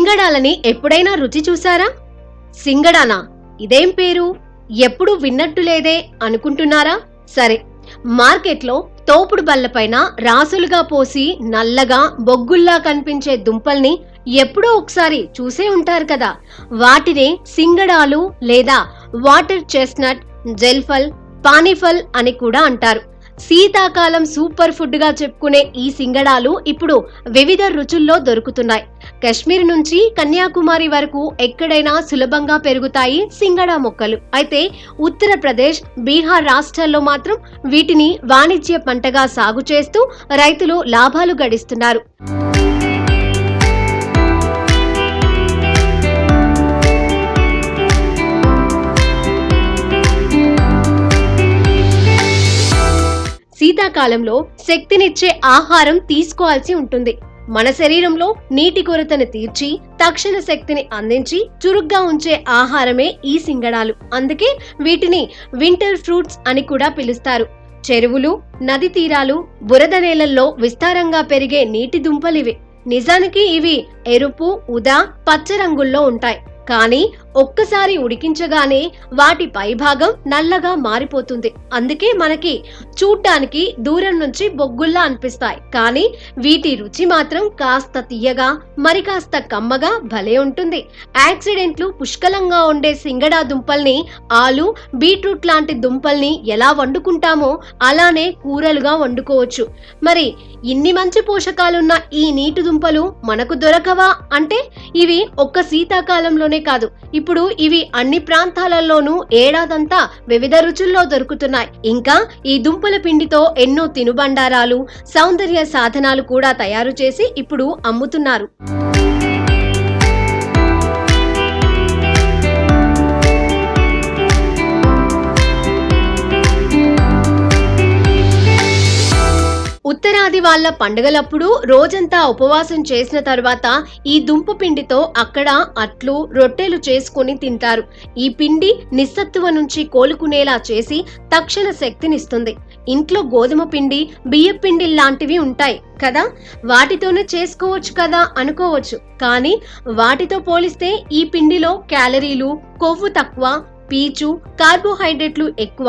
సింగడాలని ఎప్పుడైనా రుచి చూసారా? సింగడానా? ఇదేం పేరు? ఎప్పుడూ విన్నట్టు లేదే అనుకుంటున్నారా? సరే, మార్కెట్లో తోపుడు బల్లపైన రాసులుగా పోసి నల్లగా బొగ్గుల్లా కనిపించే దుంపల్ని ఎప్పుడో ఒకసారి చూసే ఉంటారు కదా. వాటినే సింగడాలు లేదా వాటర్ చెస్ట్నట్, జెల్ఫల్, పానీఫల్ అని కూడా అంటారు. శీతాకాలం సూపర్ ఫుడ్ గా చెప్పుకునే ఈ సింగడాలు ఇప్పుడు వివిధ రుచుల్లో దొరుకుతున్నాయి. కశ్మీర్ నుంచి కన్యాకుమారి వరకు ఎక్కడైనా సులభంగా పెరుగుతాయి సింగడా మొక్కలు. అయితే ఉత్తరప్రదేశ్, బీహార్ రాష్ట్రాల్లో మాత్రం వీటిని వాణిజ్య పంటగా సాగు చేస్తూ రైతులు లాభాలు గడిస్తున్నారు. శీతాకాలంలో శక్తినిచ్చే ఆహారం తీసుకోవాల్సి ఉంటుంది. మన శరీరంలో నీటి కొరతను తీర్చి తక్షణ శక్తిని అందించి చురుగ్గా ఉంచే ఆహారమే ఈ సింగడాలు. అందుకే వీటిని వింటర్ ఫ్రూట్స్ అని కూడా పిలుస్తారు. చెరువులు, నది తీరాలు, బురద నేలల్లో విస్తారంగా పెరిగే నీటి దుంపలివి. నిజానికి ఇవి ఎరుపు, ఉదా, పచ్చ రంగుల్లో ఉంటాయి. కానీ ఒక్కసారి ఉడికించగానే వాటి పైభాగం నల్లగా మారిపోతుంది. అందుకే మనకి చూడ్డానికి దూరం నుంచి బొగ్గుల్లా అనిపిస్తాయి. కానీ వీటి రుచి మాత్రం కాస్త తీయగా, మరి కాస్త కమ్మగా భలే ఉంటుంది. యాక్సిడెంట్లు పుష్కలంగా ఉండే సింగడా దుంపల్ని, ఆలు, బీట్రూట్ లాంటి దుంపల్ని ఎలా వండుకుంటామో అలానే కూరలుగా వండుకోవచ్చు. మరి ఇన్ని మంచి పోషకాలున్న ఈ నీటి దుంపలు మనకు దొరకవా అంటే, ఇవి ఒక్క శీతాకాలంలోనే కాదు, ఇప్పుడు ఇవి అన్ని ప్రాంతాలలోనూ ఏడాదంతా వివిధ రుచుల్లో దొరుకుతున్నాయి. ఇంకా ఈ దుంపల పిండితో ఎన్నో తినుబండారాలు, సౌందర్య సాధనాలు కూడా తయారు చేసి ఇప్పుడు అమ్ముతున్నారు. ఉత్తరాది వాళ్ళ పండుగలప్పుడు రోజంతా ఉపవాసం చేసిన తర్వాత ఈ దుంప పిండితో అక్కడ అట్లు, రొట్టెలు చేసుకుని తింటారు. ఈ పిండి నిస్సత్తువ నుంచి కోలుకునేలా చేసి తక్షణ శక్తినిస్తుంది. ఇంట్లో గోధుమ పిండి, బియ్య పిండి లాంటివి ఉంటాయి కదా, వాటితోనే చేసుకోవచ్చు కదా అనుకోవచ్చు. కానీ వాటితో పోలిస్తే ఈ పిండిలో క్యాలరీలు, కొవ్వు తక్కువ, పీచు, కార్బోహైడ్రేట్లు ఎక్కువ.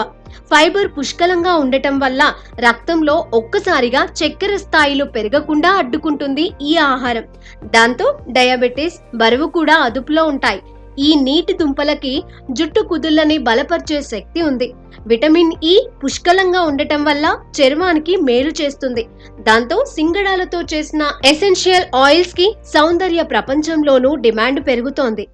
ఫైబర్ పుష్కలంగా ఉండటం వల్ల రక్తంలో ఒక్కసారిగా చక్కెర స్థాయిలు పెరగకుండా అడ్డుకుంటుంది ఈ ఆహారం. దాంతో డయాబెటీస్, బరువు కూడా అదుపులో ఉంటాయి. ఈ నీటి దుంపలకి జుట్టు కుదుళ్ళని బలపరిచే శక్తి ఉంది. విటమిన్ ఇ పుష్కలంగా ఉండటం వల్ల చర్మానికి మేలు చేస్తుంది. దాంతో సింగడాలతో చేసిన ఎసెన్షియల్ ఆయిల్స్ కి సౌందర్య ప్రపంచంలోనూ డిమాండ్ పెరుగుతోంది.